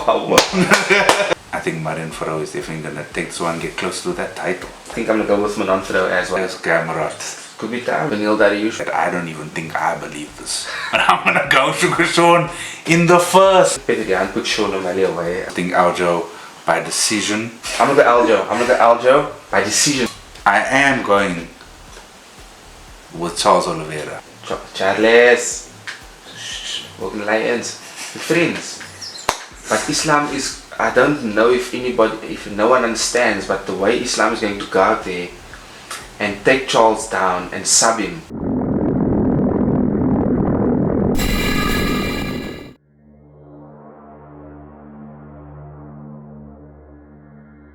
power. I think Marion Farrow is definitely going to take this one, get close to that title. I think I'm going to go with Manon Farrow as well. As Gamrot. Could be time. Beneil Dariush. But I don't even think I believe this. But I'm going to go Sugar Sean in the first. Peter Yan put Sean O'Malley away. I think Aljo by decision. I'm going to go Aljo by decision. I am going with Charles Oliveira. Charles. Walking Lions. Friends. But Islam is, I don't know if no one understands, but the way Islam is going to go out there and take Charles down and sub him.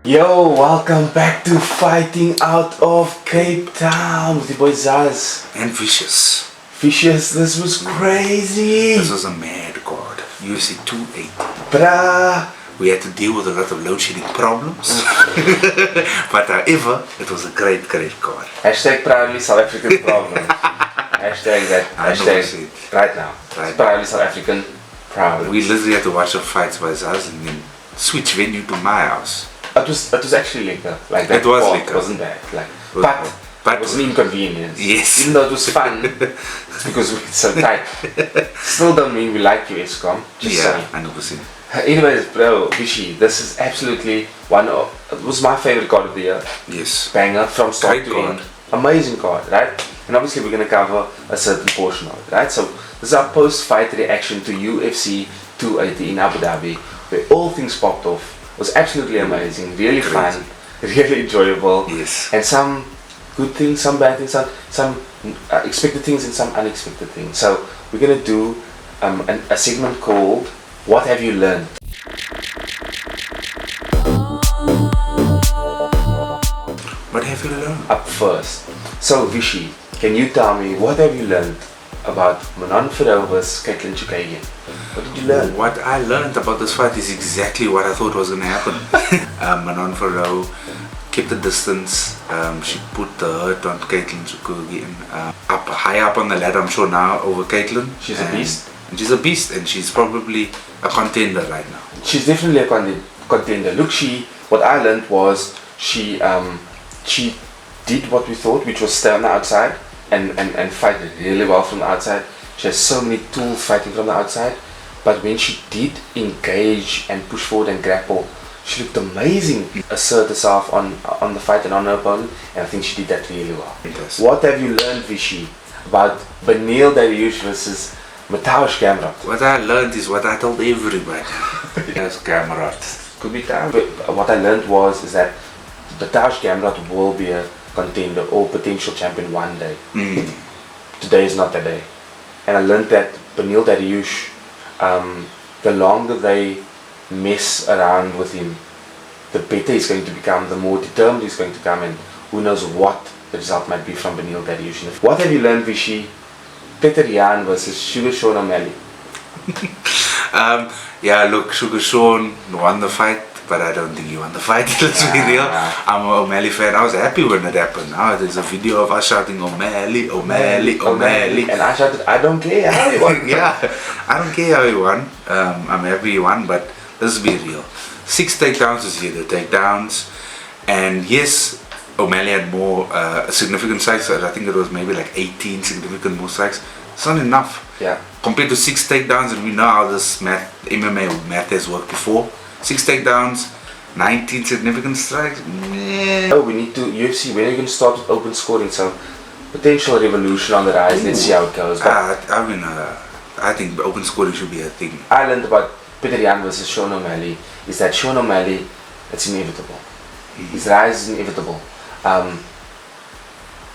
Yo, welcome back to Fighting Out of Cape Town with the boy Zaz. And Vicious. Vicious, this was crazy. This was a mad card. UFC 280. Bruh. We had to deal with a lot of load shedding problems. But however, it was a great card. Hashtag proudly South African problem. Hashtag that. Hashtag right now. Right. Proudly South African proud. We literally had to watch the fights by Zaz and then switch venue to my house. It was actually liquor. Like that it was part liquor. wasn't bad. But it was an inconvenience. Yes. Even though it was fun, it's because we're so tight. Still don't mean we like you, Eskom. Just saying. 100%. Anyways, bro, Vichy, this is absolutely it was my favorite card of the year. Yes. Banger from start Great to card. end. Amazing card, right? And obviously we're going to cover a certain portion of it, right? So this is our post-fight reaction to UFC 280 in Abu Dhabi, where all things popped off. It was absolutely amazing, really fun, really enjoyable. Yes. And some good things, some bad things, some expected things and some unexpected things. So we're going to do a segment called What Have You Learned? What have you learned? Up first. So Vichy, can you tell me what have you learned about Manon Farrow versus Katlyn Chookagian? What did you learn? What I learned about this fight is exactly what I thought was going to happen. Manon Farrow kept the distance. She put the hurt on Katlyn Chookagian. High up on the ladder, I'm sure now, over Katlyn. She's a beast. And she's a beast, and she's probably a contender right now. She's definitely a contender. Look, what I learned was she did what we thought, which was stay on the outside and fight really well from the outside. She has so many tools fighting from the outside, but when she did engage and push forward and grapple, she looked amazing. Assert herself on the fight and on her opponent, and I think she did that really well. Yes. What have you learned, Vichy, about Beneil Dariush versus Mateusz Gamrot? What I learned is what I told everybody. Yes, Gamrot. Could be time. But what I learned is that Mateusz Gamrot will be a contender or potential champion one day. Today is not that day. And I learned that Beneil Dariush, the longer they mess around with him, the better he's going to become, the more determined he's going to come, and who knows what the result might be from Beneil Dariush. What have you learned, Vichy? Peter Yan versus Sugar Sean O'Malley. Yeah, look, Sugar Sean won the fight, but I don't think he won the fight. Let's be real. I'm an O'Malley fan. I was happy when it happened. Now there's a video of us shouting O'Malley, O'Malley, O'Malley. And I shouted, I don't care how he won. Yeah, I don't care how he won. I'm happy he won, but let's be real. 6 takedowns is here, the takedowns. And yes, O'Malley had more significant strikes. I think it was maybe like 18 significant more strikes. It's not enough. Yeah. Compared to 6 takedowns, and we know how this MMA math has worked before. 6 takedowns, 19 significant strikes. Oh, we need to UFC. When are you going to start with open scoring? So potential revolution on the rise. Let's see how it goes. I think open scoring should be a thing. I learned about Peter Yan versus Sean O'Malley is that Sean O'Malley, it's inevitable. His rise is inevitable.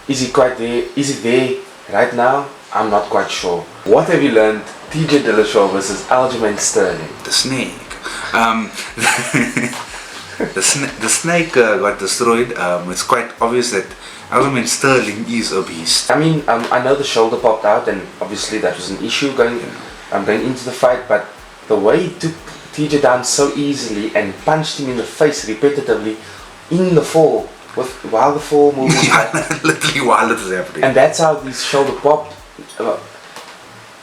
Is he quite there? Is he there right now? I'm not quite sure. What have you learned? TJ Dillashaw versus Aljamain Sterling. The snake. The snake got destroyed. It's quite obvious that Aljamain Sterling is a beast. I mean, I know the shoulder popped out, and obviously that was an issue going into the fight, but the way he took TJ down so easily and punched him in the face repetitively in the fall, while the fall moved. Literally while it was happening. And that's how his shoulder popped.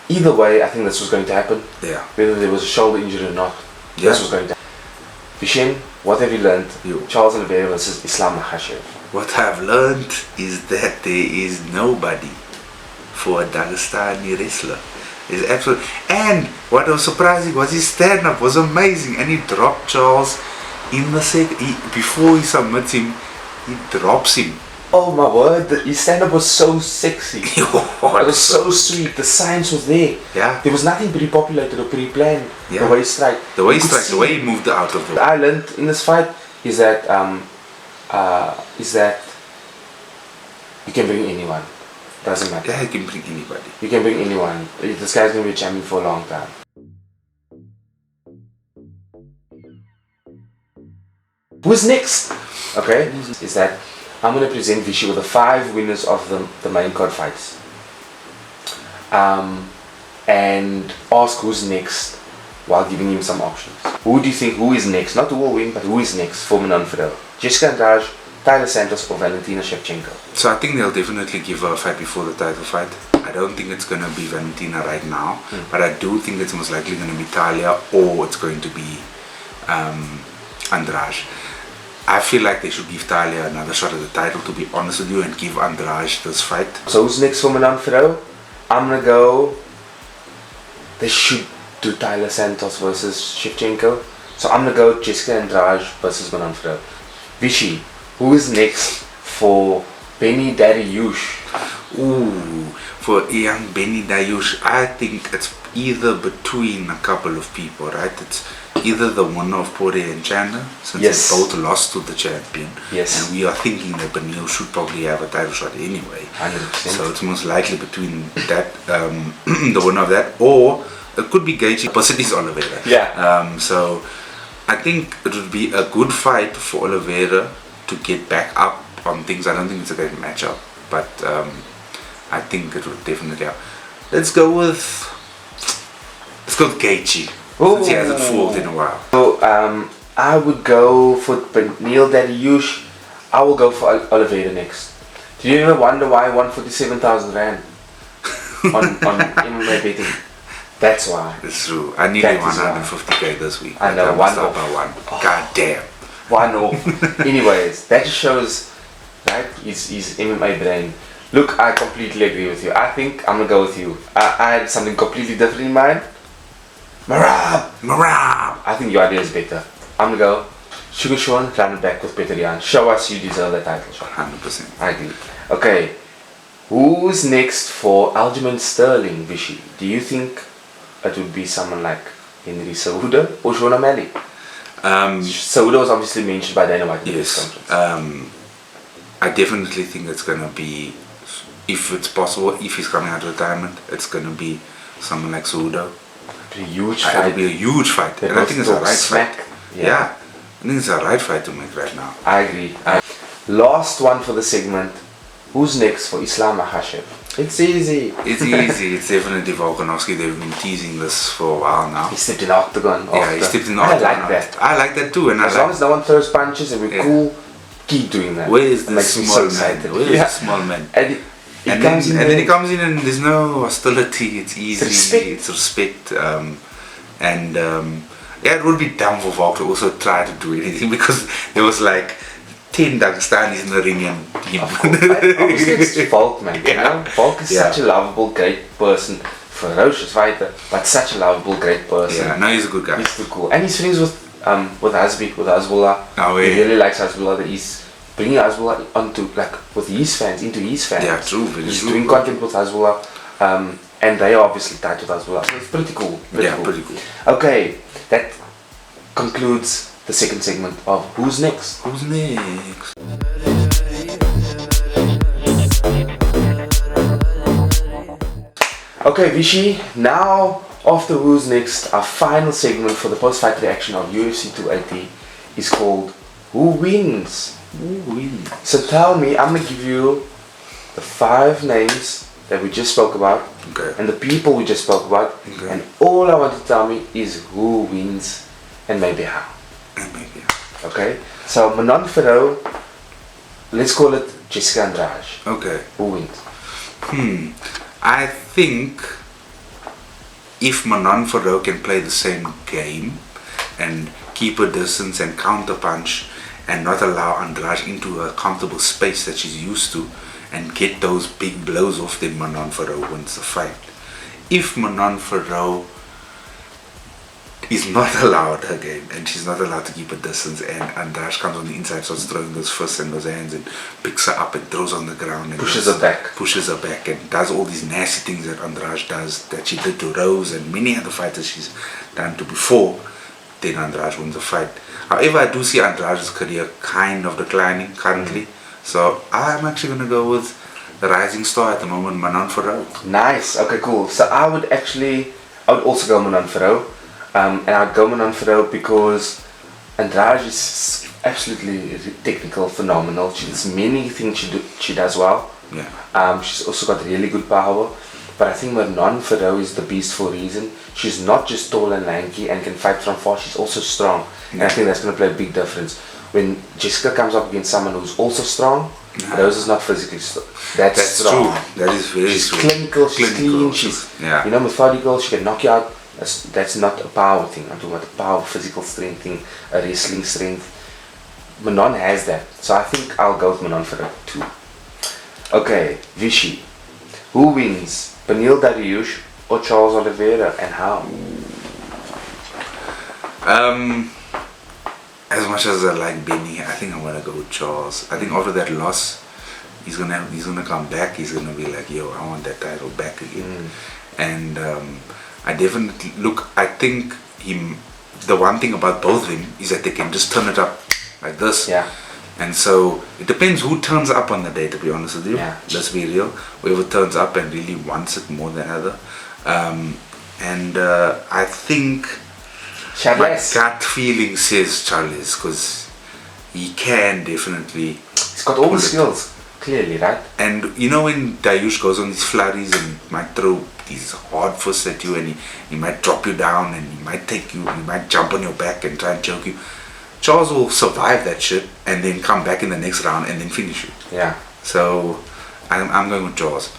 Either way, I think this was going to happen. Yeah. Whether there was a shoulder injury or not, Yeah. This was going down. Vishen, what have you learned? You. Charles Oliveira versus Islam Makhachev. What I've learned is that there is nobody for a Dagestani wrestler. Is absolute. And what was surprising was his stand-up was amazing, and he dropped Charles in the second. Before he submits him, he drops him. Oh my word, his stand-up was so sexy. It It was so sweet. The science was there. Yeah. There was nothing pre-populated or pre-planned. Yeah. The way he strike. The way he You could strikes, the see- way he moved out of the way. I learned in this fight is that you can bring anyone. Doesn't matter. Yeah, he can bring anybody. You can bring anyone. This guy's gonna be a champion for a long time. Who's next? Okay, is that I'm gonna present Vishy with the 5 winners of the main card fights. And ask who's next while giving him some options. Who do you think who is next? Not who will win, but who is next for Manon Fiorot? Jessica Andrade, Tyler Santos, or Valentina Shevchenko? So I think they'll definitely give her a fight before the title fight. I don't think it's going to be Valentina right now, but I do think it's most likely going to be Talia, or it's going to be Andrade. I feel like they should give Talia another shot at the title, to be honest with you, and give Andrade this fight. So who's next for Manon Fiorot? I'm gonna go. They should do Tyler Santos versus Shevchenko. So I'm gonna go Jessica Andrade versus Manon Fiorot. Vishy, who is next for Benny Dariush? Ooh, for young Benny Dariush, I think it's either between a couple of people, right? It's either the winner of Poirier and Chandler, since Yes. they both lost to the champion. Yes. And we are thinking that Benil should probably have a title shot anyway. 100%. So it's most likely between that, the winner of that, or it could be Gaethje versus Oliveira. Yeah. So I think it would be a good fight for Oliveira to get back up on things. I don't think it's a great matchup, but I think it would definitely help. Let's go with Gaethje, since he hasn't fought in a while. So I would go for Benil Dariush. I will go for Oliveira next. Do you ever wonder why I won 47,000 rand on MMA betting? That's why. It's true. I nearly That won is why. 150k this week. I know, I messed one up off. by one. God damn. Why no? Anyways, that just shows, right, his MMA brain. Look, I completely agree with you. I think I'm gonna go with you. I had something completely different in mind. Marab! Marab! I think your idea is better. I'm gonna go Sugar Sean, run it back with Peter Yan. Show us you deserve that title shot. 100%. I agree. Okay, who's next for Aljamain Sterling, Vishy? Do you think it would be someone like Henry Cejudo or Sean O'Malley? Cejudo was obviously mentioned by Dana White in this Yes. conference. I definitely think it's gonna be, if it's possible, if he's coming out of retirement, it's gonna be someone like Cejudo. Pretty huge It'll fight. be a huge fight, They and I both think it's a talk right smack. fight. Yeah. Yeah, I think it's a right fight to make right now. I agree. Last one for the segment. Who's next for Islam Makhachev? It's easy. It's easy. It's definitely Volkanovski. They've been teasing this for a while now. He stepped in the octagon. Yeah, he stepped in the I octagon. like that. I like that too, and As I long like. as no one throws punches and we're Yeah. cool, keep doing that. Where is It the makes me small so man? excited. Where is Yeah. the small man? And he And comes in then there. he comes in and there's no hostility. It's easy. respect. It's respect. Yeah, it would be dumb for Volk to also try to do anything because there was like 10 Dagestanis in the ring and him. Obviously it's Volk, man. You Yeah. know? Volk is Yeah. such a lovable, great person. Ferocious fighter, but such a lovable, great person. Yeah, no, he's a good guy. He's too cool. And he's friends with Hasbi, with Hezbollah. Oh, He yeah. really likes Hezbollah, that he's bringing Hezbollah onto, like, with his fans, into his fans. Yeah, true, very He's true. doing content with Hezbollah, and they are obviously tied with Hezbollah. So it's pretty cool. Yeah, pretty cool. Okay, that concludes the second segment of Who's Next? Who's next? Okay, Vishy, now after Who's Next, our final segment for the post-fight reaction of UFC 280 is called Who Wins? Who wins? So tell me, I'm gonna give you the 5 names that we just spoke about Okay. and the people we just spoke about, Okay. and all I want to tell me is who wins and maybe how. And maybe. Okay? So Manon Fiorot, let's call it Jessica Andrade. Okay. Who wins? I think if Manon Fiorot can play the same game and keep her distance and counter punch and not allow Andrade into a comfortable space that she's used to and get those big blows off, then Manon Farrow wins the fight. If Manon Farrow is not allowed again and she's not allowed to keep a distance and Andrade comes on the inside, starts throwing those fists and those hands and picks her up and throws on the ground and Pushes her back and does all these nasty things that Andrade does, that she did to Rose and many other fighters she's done to before, then Andrade wins the fight. However, I do see Andrade's career kind of declining currently, so I'm actually going to go with the rising star at the moment, Manon Farrow. Nice. Okay, cool. So I would also go Manon Farrow. And I'd go Manon Farrow because Andrade is absolutely technical, phenomenal. She does many things she does well. Yeah. She's also got really good power. But I think Manon Farrow is the beast for a reason. She's not just tall and lanky and can fight from far, she's also strong. And I think that's going to play a big difference. When Jessica comes up against someone who's also strong, Rose is not physically strong. That's strong. True. That is very she's true. Clinical, she's clean, she's methodical, she can knock you out. That's not a power thing. I'm talking about the power, physical strength thing, a wrestling strength. Manon has that, so I think I'll go with Manon Farrow too. Okay, Vichy. Who wins, Beneil Dariush or Charles Oliveira, and how? As much as I like Benny, I think I'm gonna go with Charles. I think after that loss, he's gonna come back. He's gonna be like, yo, I want that title back again. And I definitely I think the one thing about both of them is that they can just turn it up like this. Yeah. And so it depends who turns up on the day, to be honest with you. Yeah. Let's be real. Whoever turns up and really wants it more than other. I think my gut feeling says Charles, because he can definitely. He's got all the skills, clearly, right? And you know when Dariush goes on these flurries and might throw these hard fists at you, and he might drop you down, and he might jump on your back and try and choke you. Charles will survive that shit and then come back in the next round and then finish you. Yeah. So I'm going with Charles.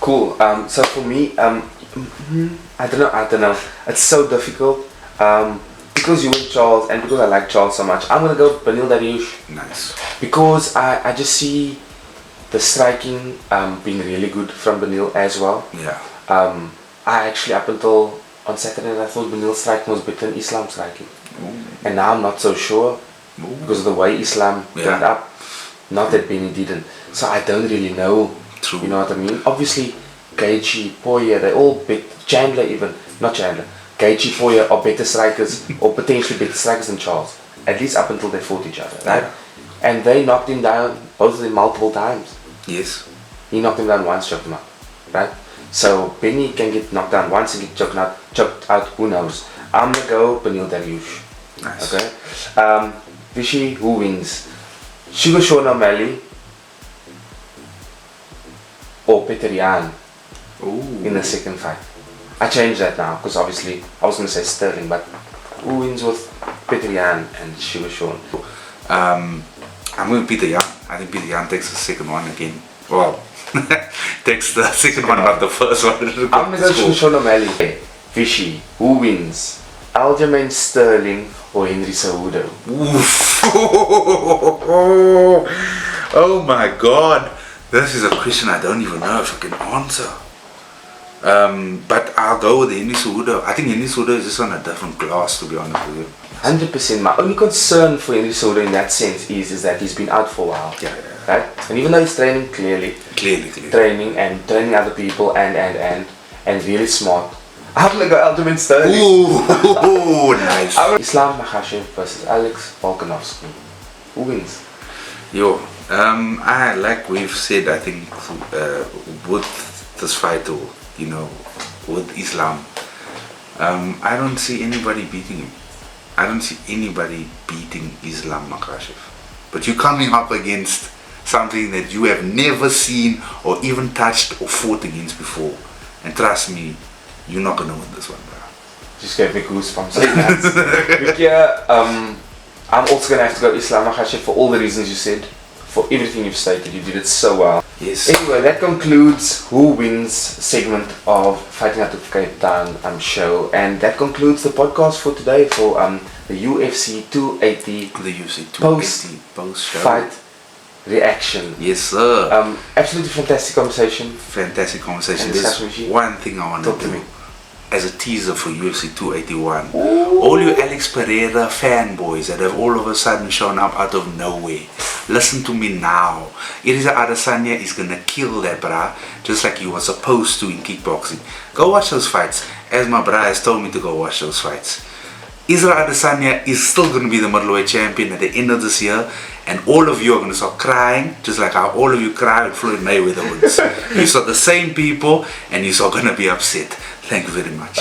Cool. So for me, I don't know. It's so difficult. Because you went Charles and because I like Charles so much, I'm gonna go with Beneil Dariush. Nice. Because I just see the striking being really good from Beneil as well. Yeah. I actually, up until on Saturday, I thought Beneil's striking was better than Islam's striking. And now I'm not so sure because of the way Islam turned up. Not that Benny didn't. So I don't really know. True. You know what I mean? Obviously, Gaethje, Poirier, they all Chandler even. Not Chandler. Gaethje, Poirier are better strikers or potentially better strikers than Charles. At least up until they fought each other, right? Yeah. And they knocked him down, both of them, multiple times. Yes. He knocked him down once, choked him out, right? So Benny can get knocked down once and get choked out, who knows? I'm gonna go Beneil Dariush. Nice. Okay. Vichy, who wins? Sugar Sean O'Malley or Petr Yan in the second fight? I changed that now because obviously I was gonna say Sterling, but who wins with Petr Yan and Sugar Sean? I'm going with Petr Yan. I think Petr Yan takes the second one again. Well, takes the second one, not the first one. I'm gonna go Sugar Sean O'Malley. Vichy, who wins? Aljamain Sterling or Henry Cejudo? Oof. Oh my god, this is a question I don't even know if I can answer. But I'll go with Henry Cejudo. I think Henry Cejudo is just on a different class, to be honest with you. 100%. My only concern for Henry Cejudo in that sense is that he's been out for a while. Yeah. Right? And even though he's training clearly. Training other people and really smart. I'm gonna go Aljamain Sterling. Ooh, nice. Islam Makhachev versus Alex Volkanovski. Who wins? Yo, like we've said, I think with this fight, or with Islam, I don't see anybody beating him. I don't see anybody beating Islam Makhachev. But you're coming up against something that you have never seen or even touched or fought against before, and trust me, you're not gonna win this one, bro. Just gave me goosebumps. I'm also gonna have to go Islam Makhachev for all the reasons you said, for everything you've stated. You did it so well. Yes. Anyway, that concludes Who Wins segment of Fighting Out of Cape Town show, and that concludes the podcast for today for the UFC 280 The UFC Post- 280 post show. fight reaction. Yes, sir. Absolutely fantastic conversation. Fantastic conversation. And There's discussion with you. one thing I want to Talk to do me. as a teaser for UFC 281. All you Alex Pereira fanboys that have all of a sudden shown up out of nowhere, listen to me now. Elisa Adesanya is gonna kill that brah, just like he was supposed to in kickboxing. Go watch those fights, as my brah has told me to go watch those fights. Israel Adesanya is still going to be the middleweight champion at the end of this year, and all of you are going to start crying, just like how all of you cry when Floyd Mayweather wins. You saw the same people, and you're all going to be upset. Thank you very much.